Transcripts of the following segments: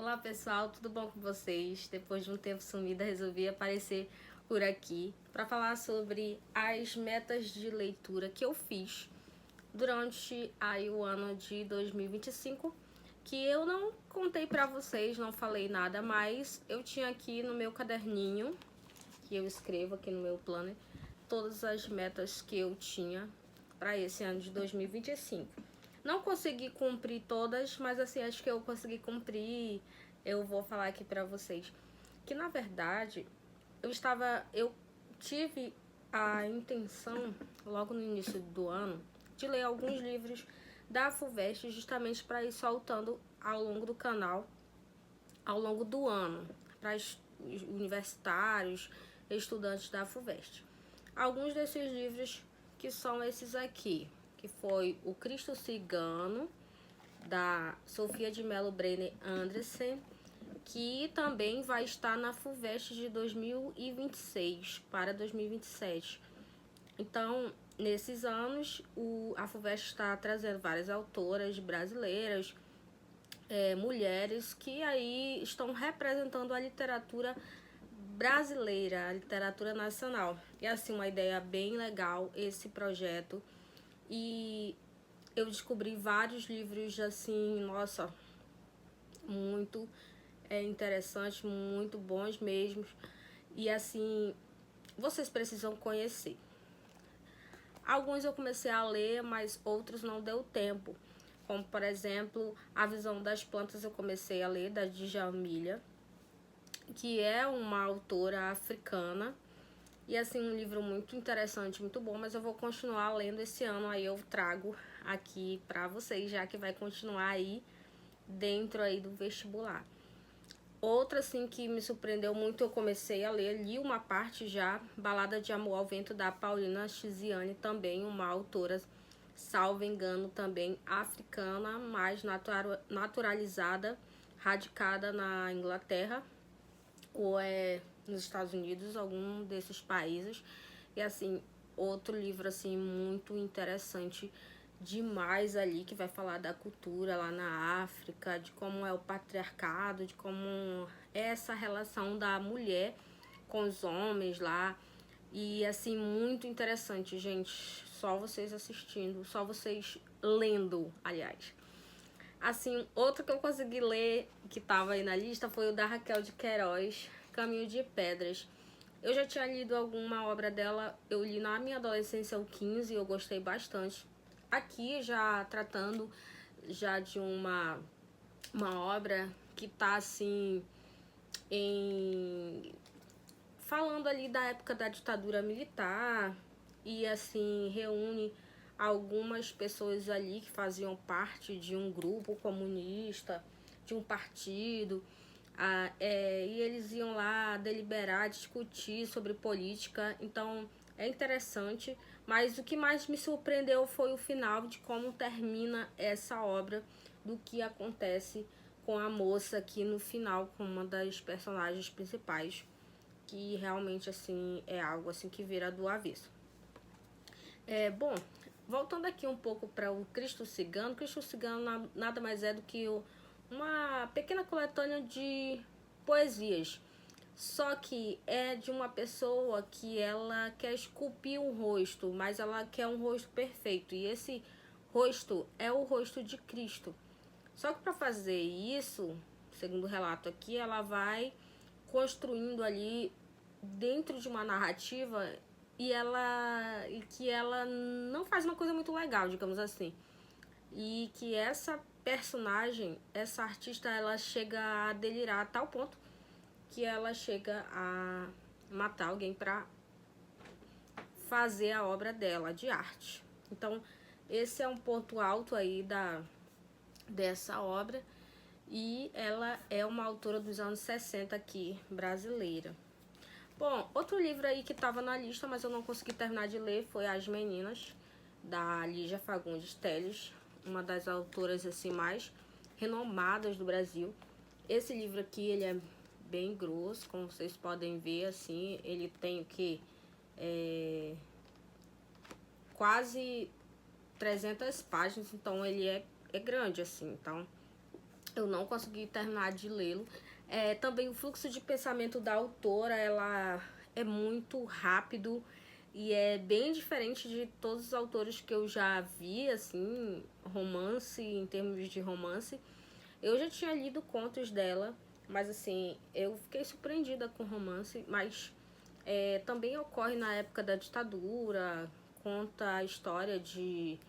Olá pessoal, tudo bom com vocês? Depois de um tempo sumida, resolvi aparecer por aqui para falar sobre as metas de leitura que eu fiz durante o ano de 2025, que eu não contei para vocês, não falei nada, mas eu tinha aqui no meu caderninho, que eu escrevo aqui no meu planner, todas as metas que eu tinha para esse ano de 2025. Não consegui cumprir todas, mas assim, acho que eu consegui cumprir. Eu vou falar aqui pra vocês que na verdade eu tive a intenção logo no início do ano de ler alguns livros da FUVEST justamente para ir soltando ao longo do canal, ao longo do ano, para universitários, estudantes da FUVEST. Alguns desses livros que são esses aqui, que foi O Cristo Cigano, da Sofia de Mello Brenner Andressen, que também vai estar na FUVEST de 2026 para 2027. Então, nesses anos, a FUVEST está trazendo várias autoras brasileiras, mulheres, que aí estão representando a literatura brasileira, a literatura nacional. E assim, uma ideia bem legal esse projeto. E eu descobri vários livros assim, nossa, muito interessantes, muito bons mesmo. E assim, vocês precisam conhecer. Alguns eu comecei a ler, mas outros não deu tempo. Como, por exemplo, A Visão das Plantas eu comecei a ler, da Djamila, que é uma autora africana. E assim, um livro muito interessante, muito bom, mas eu vou continuar lendo esse ano, aí eu trago aqui pra vocês, já que vai continuar aí dentro aí do vestibular. Outra assim que me surpreendeu muito, eu comecei a ler, li uma parte já, Balada de Amor ao Vento, da Paulina Chiziane, também uma autora, salvo engano, também africana, mais naturalizada, radicada na Inglaterra, ou nos Estados Unidos, algum desses países. E assim, outro livro assim muito interessante demais ali, que vai falar da cultura lá na África, de como é o patriarcado, de como é essa relação da mulher com os homens lá. E assim, muito interessante, gente. Só vocês assistindo, só vocês lendo, aliás. Assim, outro que eu consegui ler, que tava aí na lista, foi o da Raquel de Queiroz, Caminho de Pedras. Eu já tinha lido alguma obra dela, eu li na minha adolescência o 15 e eu gostei bastante. Aqui já tratando já de uma obra que tá assim falando ali da época da ditadura militar e assim reúne algumas pessoas ali que faziam parte de um grupo comunista, de um partido, e eles iam lá deliberar, discutir sobre política. Então é interessante, mas o que mais me surpreendeu foi o final, de como termina essa obra, do que acontece com a moça aqui no final, com uma das personagens principais, que realmente assim é algo assim que vira do avesso. Bom, voltando aqui um pouco para o Cristo Cigano. Cristo Cigano nada mais é do que uma pequena coletânea de poesias, só que é de uma pessoa que ela quer esculpir um rosto, mas ela quer um rosto perfeito, e esse rosto é o rosto de Cristo. Só que para fazer isso, segundo o relato aqui, ela vai construindo ali dentro de uma narrativa, e que ela não faz uma coisa muito legal, digamos assim. E que essa personagem, essa artista, ela chega a delirar a tal ponto que ela chega a matar alguém para fazer a obra dela de arte. Então, esse é um ponto alto aí dessa obra. E ela é uma autora dos anos 60 aqui, brasileira. Bom, outro livro aí que estava na lista, mas eu não consegui terminar de ler, foi As Meninas, da Lígia Fagundes Telles, uma das autoras assim mais renomadas do Brasil. Esse livro aqui, ele é bem grosso, como vocês podem ver, assim, ele tem o que? Quase 300 páginas, então ele é grande, assim. Então, eu não consegui terminar de lê-lo. Também o fluxo de pensamento da autora, ela é muito rápido e é bem diferente de todos os autores que eu já vi, assim, romance, em termos de romance. Eu já tinha lido contos dela, mas assim, eu fiquei surpreendida com o romance, mas também ocorre na época da ditadura, conta a história de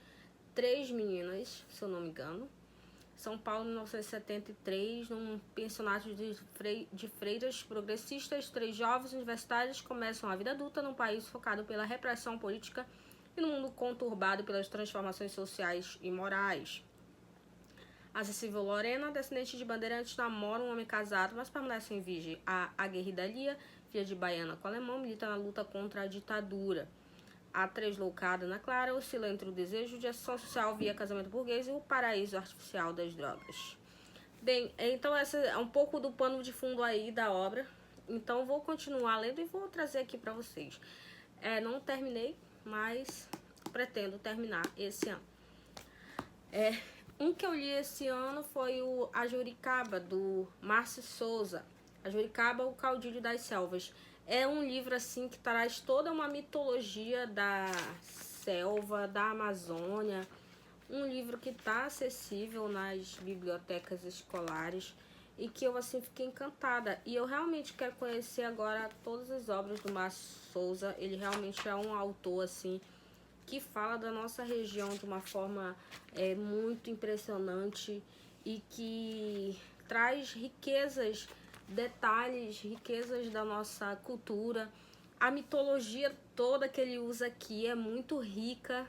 3 meninas, se eu não me engano. São Paulo, 1973, num pensionato de freiras progressistas, 3 jovens universitários começam a vida adulta num país focado pela repressão política e num mundo conturbado pelas transformações sociais e morais. A acessível Lorena, descendente de bandeirantes, namora um homem casado, mas permanece em virgem. A aguerrida Lia, filha de baiana com alemão, milita na luta contra a ditadura. A tresloucada Ana Clara oscila entre o desejo de ascensão social via casamento burguês e o paraíso artificial das drogas. Bem, então essa é um pouco do pano de fundo aí da obra. Então vou continuar lendo e vou trazer aqui para vocês. Não terminei, mas pretendo terminar esse ano. Um que eu li esse ano foi A Juricaba, do Márcio Souza. A Juricaba, o Caudilho das Selvas. É um livro assim que traz toda uma mitologia da selva, da Amazônia. Um livro que está acessível nas bibliotecas escolares e que eu assim fiquei encantada. E eu realmente quero conhecer agora todas as obras do Márcio Souza. Ele realmente é um autor assim que fala da nossa região de uma forma muito impressionante e que traz riquezas, detalhes, riquezas da nossa cultura. A mitologia toda que ele usa aqui é muito rica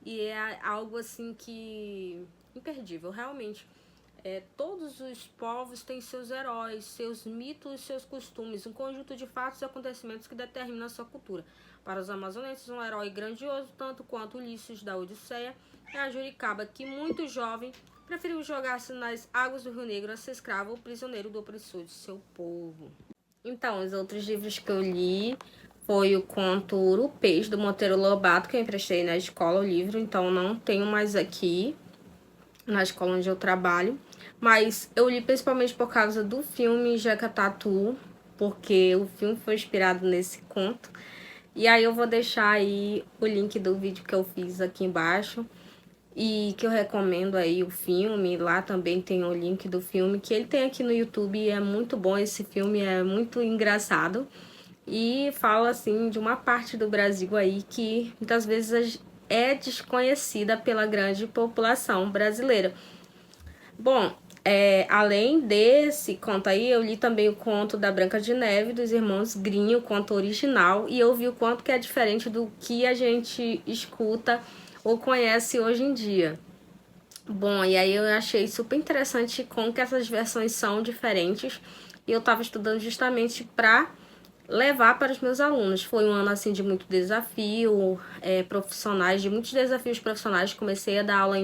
e é algo assim que imperdível, realmente. Todos os povos têm seus heróis, seus mitos, seus costumes, um conjunto de fatos e acontecimentos que determinam a sua cultura. Para os amazonenses, um herói grandioso, tanto quanto Ulisses da Odisseia, é a Juricaba, que muito jovem preferiu jogar-se nas águas do Rio Negro a ser escravo ou prisioneiro do opressor de seu povo. Então, os outros livros que eu li foi o conto Urupês, do Monteiro Lobato, que eu emprestei na escola o livro, então não tenho mais aqui na escola onde eu trabalho. Mas eu li principalmente por causa do filme Jeca Tatu, porque o filme foi inspirado nesse conto. E aí eu vou deixar aí o link do vídeo que eu fiz aqui embaixo. E que eu recomendo aí o filme. Lá também tem o link do filme, que ele tem aqui no YouTube. E é muito bom esse filme, é muito engraçado. E fala assim de uma parte do Brasil aí que muitas vezes é desconhecida pela grande população brasileira. Bom, além desse conto aí, eu li também o conto da Branca de Neve, dos irmãos Grimm, o conto original, e eu vi o quanto que é diferente do que a gente escuta ou conhece hoje em dia. Bom, e aí eu achei super interessante como que essas versões são diferentes, e eu estava estudando justamente para levar para os meus alunos. Foi um ano assim de muito desafio profissionais, de muitos desafios profissionais. Comecei a dar aula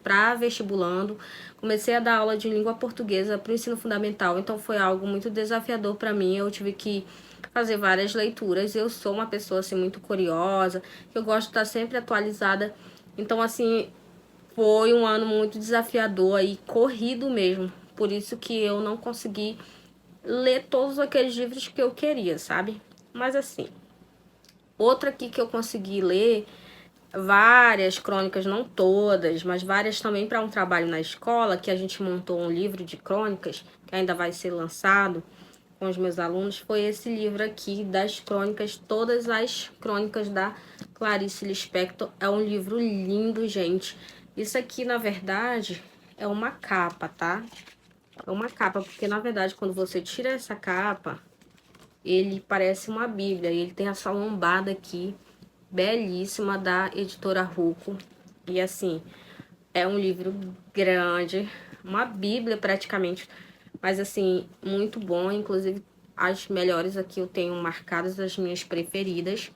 para vestibulando, comecei a dar aula de língua portuguesa para o ensino fundamental, então foi algo muito desafiador para mim. Eu tive que fazer várias leituras. Eu sou uma pessoa assim muito curiosa, eu gosto de estar sempre atualizada. Então assim, foi um ano muito desafiador e corrido mesmo. Por isso que eu não consegui ler todos aqueles livros que eu queria, sabe? Mas assim, outra aqui que eu consegui ler, várias crônicas, não todas, mas várias também para um trabalho na escola, que a gente montou um livro de crônicas, que ainda vai ser lançado com os meus alunos, foi esse livro aqui das crônicas, todas as crônicas da Clarice Lispector. É um livro lindo, gente. Isso aqui, na verdade, é uma capa, tá? É uma capa, porque na verdade quando você tira essa capa, ele parece uma bíblia. E ele tem essa lombada aqui, belíssima, da editora Ruco. E assim, é um livro grande, uma bíblia praticamente. Mas assim, muito bom. Inclusive as melhores aqui eu tenho marcadas, as minhas preferidas.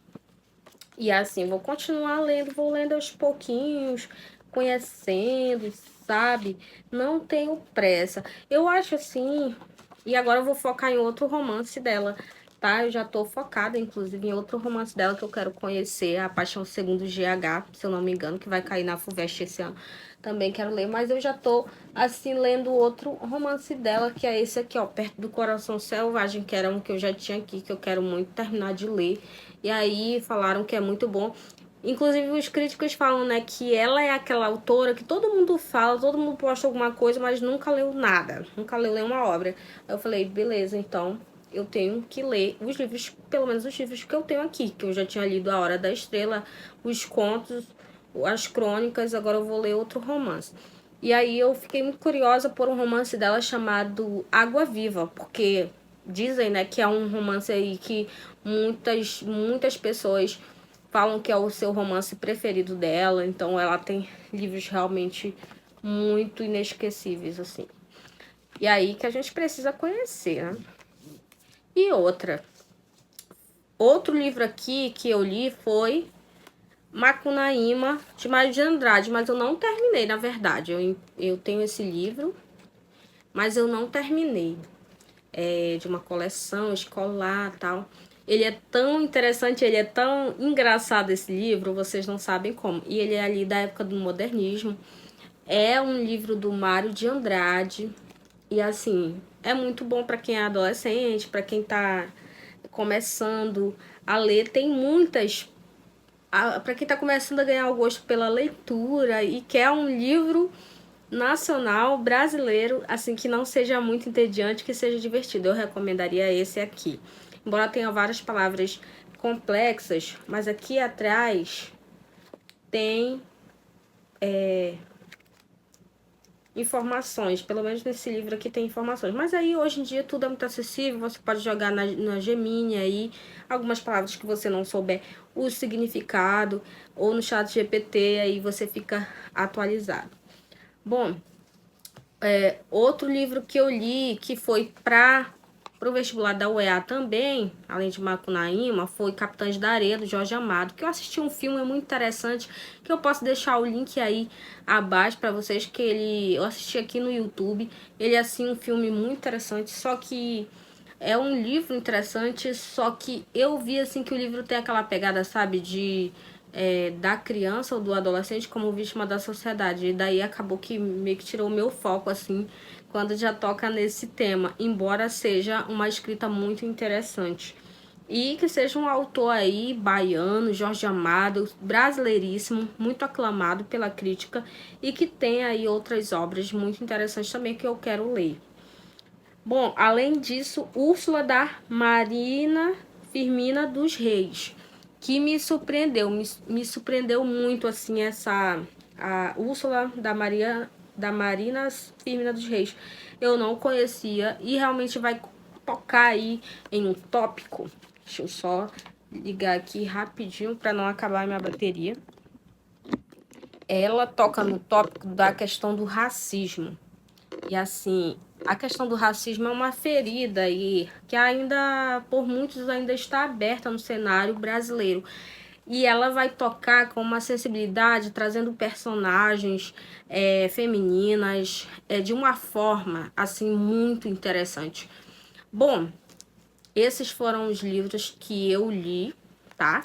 E assim, vou continuar lendo, vou lendo aos pouquinhos, conhecendo, sabe? Não tenho pressa. Eu acho assim, e agora eu vou focar em outro romance dela, tá? Eu já tô focada, inclusive, em outro romance dela que eu quero conhecer, A Paixão Segundo GH, se eu não me engano, que vai cair na FUVEST esse ano. Também quero ler, mas eu já tô, assim, lendo outro romance dela, que é esse aqui, ó, Perto do Coração Selvagem, que era um que eu já tinha aqui, que eu quero muito terminar de ler. E aí falaram que é muito bom. Inclusive, os críticos falam, né, que ela é aquela autora que todo mundo fala, todo mundo posta alguma coisa, mas nunca leu nada, nunca leu nenhuma obra. Aí eu falei, beleza, então eu tenho que ler os livros, pelo menos os livros que eu tenho aqui, que eu já tinha lido A Hora da Estrela, os contos, as crônicas, agora eu vou ler outro romance. E aí eu fiquei muito curiosa por um romance dela chamado Água Viva, porque dizem, né, que é um romance aí que muitas pessoas falam que é o seu romance preferido dela, então ela tem livros realmente muito inesquecíveis, assim. E aí que a gente precisa conhecer, né? E outro livro aqui que eu li foi Macunaíma, de Mário de Andrade, mas eu não terminei, na verdade. Eu tenho esse livro, mas eu não terminei. É de uma coleção escolar e tal. Ele é tão interessante, ele é tão engraçado esse livro, vocês não sabem como. E ele é ali da época do modernismo. É um livro do Mário de Andrade. E assim, é muito bom para quem é adolescente, para quem tá começando a ler. Tem muitas. Para quem está começando a ganhar o gosto pela leitura e quer um livro nacional brasileiro, assim, que não seja muito entediante, que seja divertido, eu recomendaria esse aqui. Embora tenha várias palavras complexas, mas aqui atrás tem informações, pelo menos nesse livro aqui tem informações. Mas aí hoje em dia tudo é muito acessível, você pode jogar na Gemini aí algumas palavras que você não souber o significado, ou no chat GPT, aí você fica atualizado. Bom, outro livro que eu li que foi para o vestibular da UEA também, além de Macunaíma, foi Capitães da Areia, do Jorge Amado, que eu assisti um filme muito interessante, que eu posso deixar o link aí abaixo para vocês, que eu assisti aqui no YouTube. Ele é, assim, um filme muito interessante, só que é um livro interessante, só que eu vi, assim, que o livro tem aquela pegada, sabe, da criança ou do adolescente como vítima da sociedade. E daí acabou que meio que tirou o meu foco, assim, quando já toca nesse tema, embora seja uma escrita muito interessante. E que seja um autor aí, baiano, Jorge Amado, brasileiríssimo, muito aclamado pela crítica e que tem aí outras obras muito interessantes também que eu quero ler. Bom, além disso, Úrsula da Marina Firmina dos Reis, que me surpreendeu, me surpreendeu muito, assim, a Úrsula da Marina Firmina dos Reis. Eu não conhecia e realmente vai tocar aí em um tópico. Deixa eu só ligar aqui rapidinho para não acabar a minha bateria. Ela toca no tópico da questão do racismo. E assim, a questão do racismo é uma ferida aí que ainda, por muitos, ainda está aberta no cenário brasileiro. E ela vai tocar com uma sensibilidade, trazendo personagens femininas de uma forma, assim, muito interessante. Bom, esses foram os livros que eu li, tá?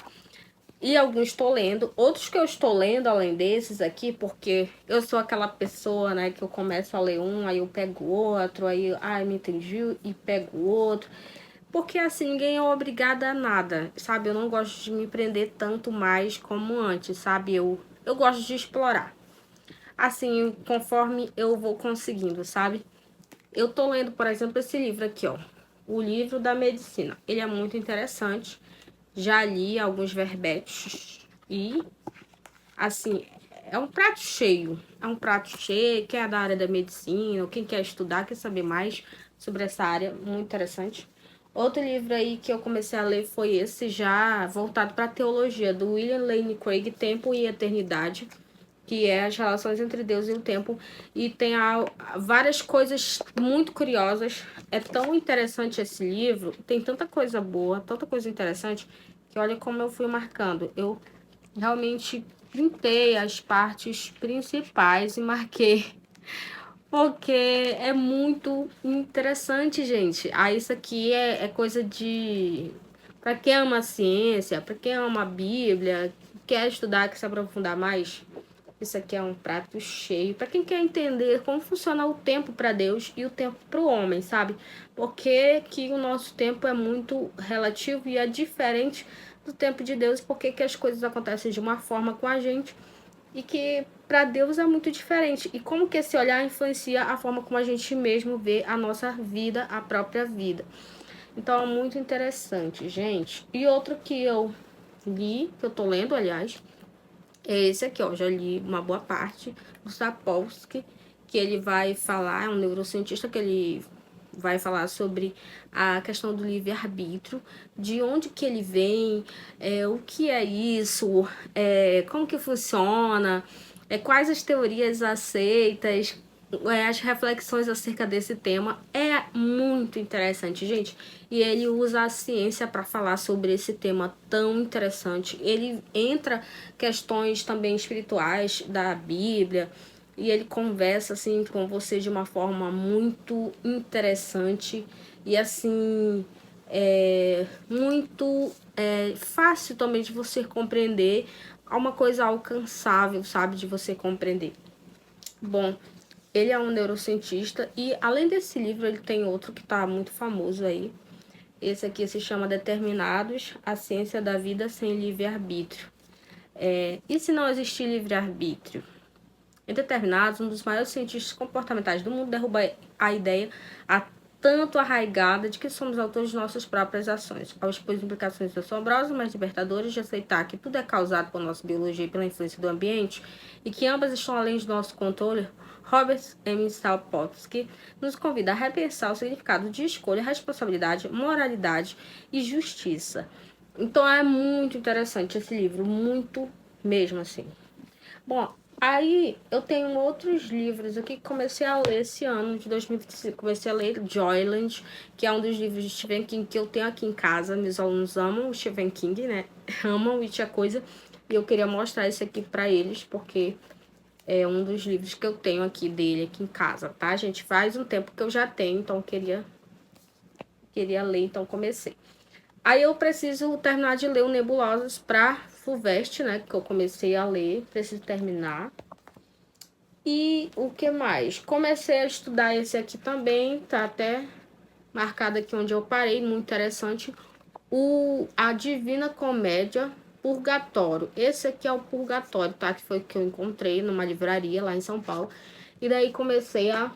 E alguns estou lendo, outros que eu estou lendo além desses aqui, porque eu sou aquela pessoa, né, que eu começo a ler um, aí eu pego outro, aí, me entendi, e pego outro. Porque assim, ninguém é obrigada a nada, sabe? Eu não gosto de me prender tanto mais como antes, sabe? Eu gosto de explorar. Assim, conforme eu vou conseguindo, sabe? Eu tô lendo, por exemplo, esse livro aqui, ó. O livro da medicina. Ele é muito interessante. Já li alguns verbetes e, assim, é um prato cheio. É um prato cheio, quem é da área da medicina, ou quem quer estudar, quer saber mais sobre essa área, muito interessante. Outro livro aí que eu comecei a ler foi esse, já voltado para a teologia, do William Lane Craig, Tempo e Eternidade, que é as relações entre Deus e o tempo, e tem várias coisas muito curiosas. É tão interessante esse livro, tem tanta coisa boa, tanta coisa interessante, que olha como eu fui marcando. Eu realmente printei as partes principais e marquei porque é muito interessante, gente. Isso aqui é coisa de... Para quem ama a ciência, para quem ama a Bíblia, quer estudar, quer se aprofundar mais, isso aqui é um prato cheio. Para quem quer entender como funciona o tempo para Deus e o tempo para o homem, sabe? Porque que o nosso tempo é muito relativo e é diferente do tempo de Deus, porque que as coisas acontecem de uma forma com a gente e que para Deus é muito diferente. E como que esse olhar influencia a forma como a gente mesmo vê a nossa vida, a própria vida. Então é muito interessante, gente. E outro que eu li, que eu tô lendo, aliás, é esse aqui, ó. Já li uma boa parte do Sapolsky, que ele vai falar, é um neurocientista que ele vai falar sobre a questão do livre-arbítrio, de onde que ele vem, o que é isso, como que funciona, quais as teorias aceitas, as reflexões acerca desse tema. É muito interessante, gente. E ele usa a ciência para falar sobre esse tema tão interessante. Ele entra questões também espirituais da Bíblia, e ele conversa assim com você de uma forma muito interessante e assim muito fácil também de você compreender, uma coisa alcançável, sabe, de você compreender. Bom, ele é um neurocientista e além desse livro ele tem outro que está muito famoso aí. Esse aqui se chama Determinados, a Ciência da Vida Sem Livre-Arbítrio. E se não existir livre-arbítrio? Em Determinados, um dos maiores cientistas comportamentais do mundo derruba a ideia tanto arraigada de que somos autores de nossas próprias ações, ao expor implicações assombrosas, mas libertadoras de aceitar que tudo é causado por nossa biologia e pela influência do ambiente, e que ambas estão além do nosso controle. Robert M. Sapolsky nos convida a repensar o significado de escolha, responsabilidade, moralidade e justiça. Então é muito interessante esse livro, muito mesmo assim. Bom, aí eu tenho outros livros aqui que comecei a ler esse ano de 2025. Comecei a ler Joyland, que é um dos livros de Stephen King que eu tenho aqui em casa. Meus alunos amam o Stephen King, né? Amam It a Coisa. E eu queria mostrar esse aqui pra eles, porque é um dos livros que eu tenho aqui dele aqui em casa, tá, gente? Faz um tempo que eu já tenho, então eu queria ler, então comecei. Aí eu preciso terminar de ler o Nebulosas pra FUVEST, né? Que eu comecei a ler, preciso terminar. E o que mais? Comecei a estudar esse aqui também, tá até marcado aqui onde eu parei, muito interessante. A Divina Comédia, Purgatório. Esse aqui é o Purgatório, tá? Que foi o que eu encontrei numa livraria lá em São Paulo. E daí comecei a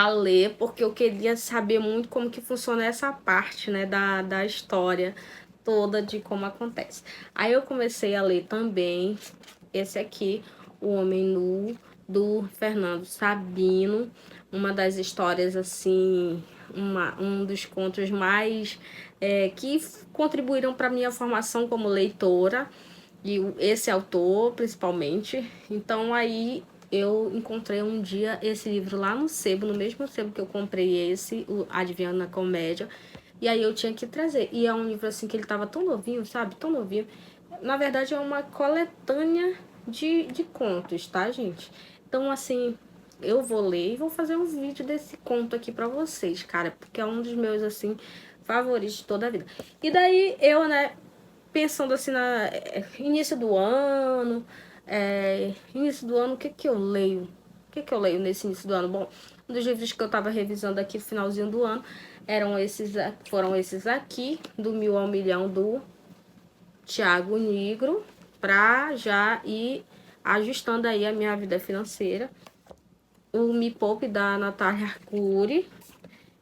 ler, porque eu queria saber muito como que funciona essa parte, né, da história toda, de como acontece. Aí eu comecei a ler também esse aqui, O Homem Nu, do Fernando Sabino, uma das histórias, assim, um dos contos mais que contribuíram para minha formação como leitora, e esse autor, principalmente. Então, aí eu encontrei um dia esse livro lá no sebo, no mesmo sebo que eu comprei esse, o Adivinhando na Comédia, e aí eu tinha que trazer. E é um livro, assim, que ele tava tão novinho, sabe? Tão novinho. Na verdade, é uma coletânea de contos, tá, gente? Então, assim, eu vou ler e vou fazer um vídeo desse conto aqui pra vocês, cara, porque é um dos meus, assim, favoritos de toda a vida. E daí eu, né, pensando assim início do ano, o que eu leio? O que eu leio nesse início do ano? Bom, um dos livros que eu tava revisando aqui no finalzinho do ano foram esses aqui, do Mil ao Milhão, do Tiago Nigro, pra já ir ajustando aí a minha vida financeira. O Me Poupe, da Natália Arcuri,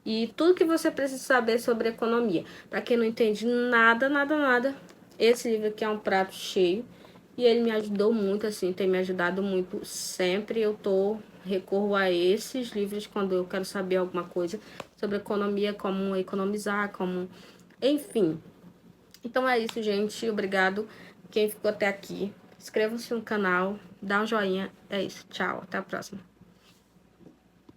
e tudo que você precisa saber sobre economia. Para quem não entende nada, esse livro aqui é um prato cheio e ele me ajudou muito, assim, tem me ajudado muito sempre. Eu recorro a esses livros quando eu quero saber alguma coisa sobre economia, como economizar, enfim. Então é isso, gente. Obrigado quem ficou até aqui. Inscreva-se no canal, dá um joinha. É isso. Tchau. Até a próxima.